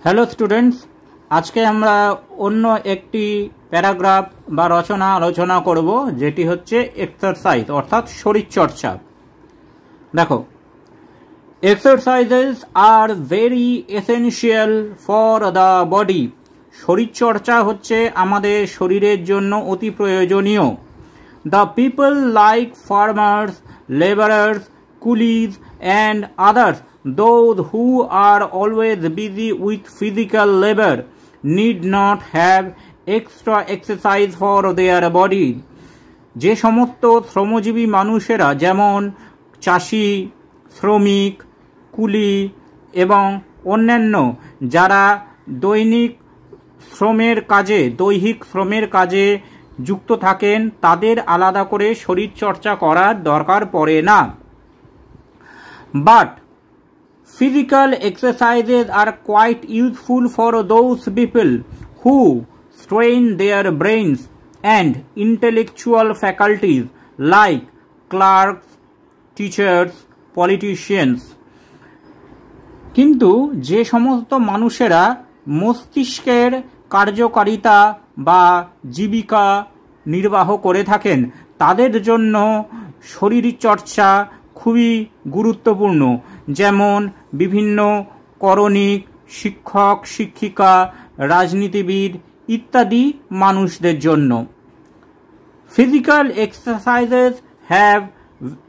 Hello students, আজকে আমরা অন্য একটি প্যারাগ্রাফ বা রচনা আলোচনা করব, যেটি হচ্ছে এক্সারসাইজ অর্থাৎ শরীরচর্চা। দেখো, exercises are very essential for the body. শরীরচর্চা হচ্ছে আমাদের শরীরের জন্য অতি প্রয়োজনীয়। The people like farmers, labourers, Coolidge and others, those who are always busy with physical labor, need not have extra exercise for their body. যে সমস্ত শ্রমজীবী মানুষেরা, যেমন চাষি, শ্রমিক, কুলি এবং অন্যান্য যারা দৈহিক শ্রমের কাজে যুক্ত থাকেন, তাদের আলাদা করে শরীরচর্চা করার দরকার পড়ে না। But physical exercises are quite useful for those people who strain their brains and intellectual faculties, like clerks, teachers, politicians. কিন্তু যে সমস্ত মানুষেরা মস্তিষ্কের কার্যকারিতা বা জীবিকা নির্বাহ করে থাকেন, তাদের জন্য শরীরচর্চা খুবই গুরুত্বপূর্ণ, যেমন বিভিন্ন করণিক, শিক্ষক, শিক্ষিকা, রাজনীতিবিদ ইত্যাদি মানুষদের জন্য। Physical exercises have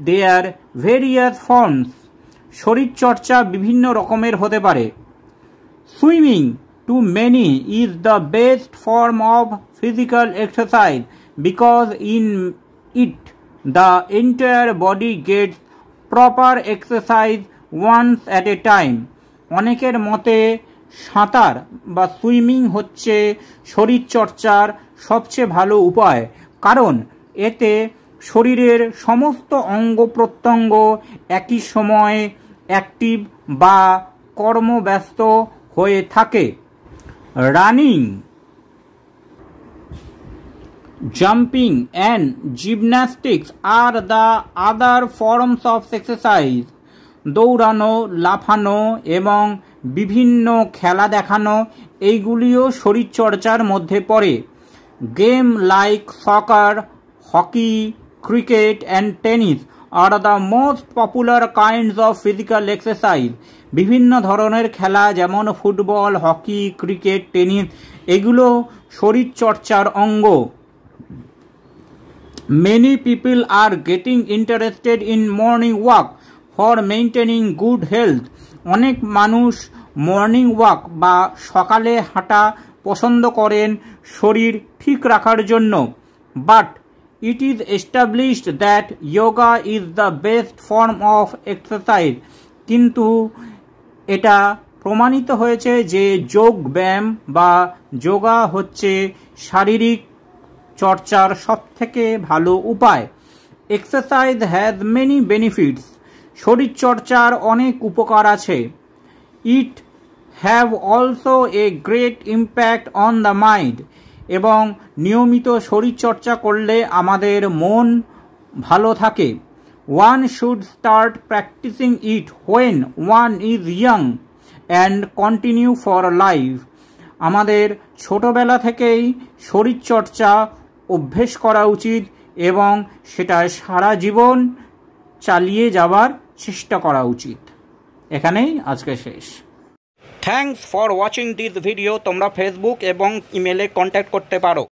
their various forms. শরীরচর্চা বিভিন্ন রকমের হতে পারে। Swimming to many is the best form of physical exercise because in it the entire body gets proper exercise once at a time. অনেকের মতে সাঁতার বা সুইমিং হচ্ছে শরীরচর্চার সবচেয়ে ভালো উপায়, কারণ এতে শরীরের সমস্ত অঙ্গ প্রত্যঙ্গ একই সময়ে অ্যাক্টিভ বা কর্মব্যস্ত হয়ে থাকে। Running, jumping and gymnastics are the other forms of exercise. দৌড়ানো, লাফানো এবং বিভিন্ন খেলা দেখানো এইগুলিও শরীরচর্চার মধ্যে পড়ে। Game like soccer, hockey, cricket and tennis are the most popular kinds of physical exercise. বিভিন্ন ধরনের খেলা যেমন ফুটবল, হকি, ক্রিকেট, টেনিস এগুলো শরীরচর্চার অঙ্গ। Many people are getting interested in morning walk for maintaining good health. অনেক মানুষ morning walk বা সকালে হাঁটা পছন্দ করেন শরীর ঠিক রাখার জন্য। But it is established that yoga is the best form of exercise. কিন্তু এটা প্রমাণিত হয়েছে যে যোগ ব্যায়াম বা যোগা হচ্ছে শারীরিক চর্চার সবথেকে ভালো উপায়। Exercise has many benefits. শরীরচর্চার অনেক উপকার আছে। It have also a great impact on the mind. এবং নিয়মিত শরীরচর্চা করলে আমাদের মন ভালো থাকে। One should start practicing it when one is young and continue for life. আমাদের ছোটবেলা থেকেই শরীরচর্চা অভ্যেস করা উচিত এবং সেটা সারা জীবন চালিয়ে যাওয়ার চেষ্টা করা উচিত। এখানেই আজকে শেষ। Thanks for watching this video. তোমরা ফেসবুক এবং ইমেলে কন্ট্যাক্ট করতে পারো।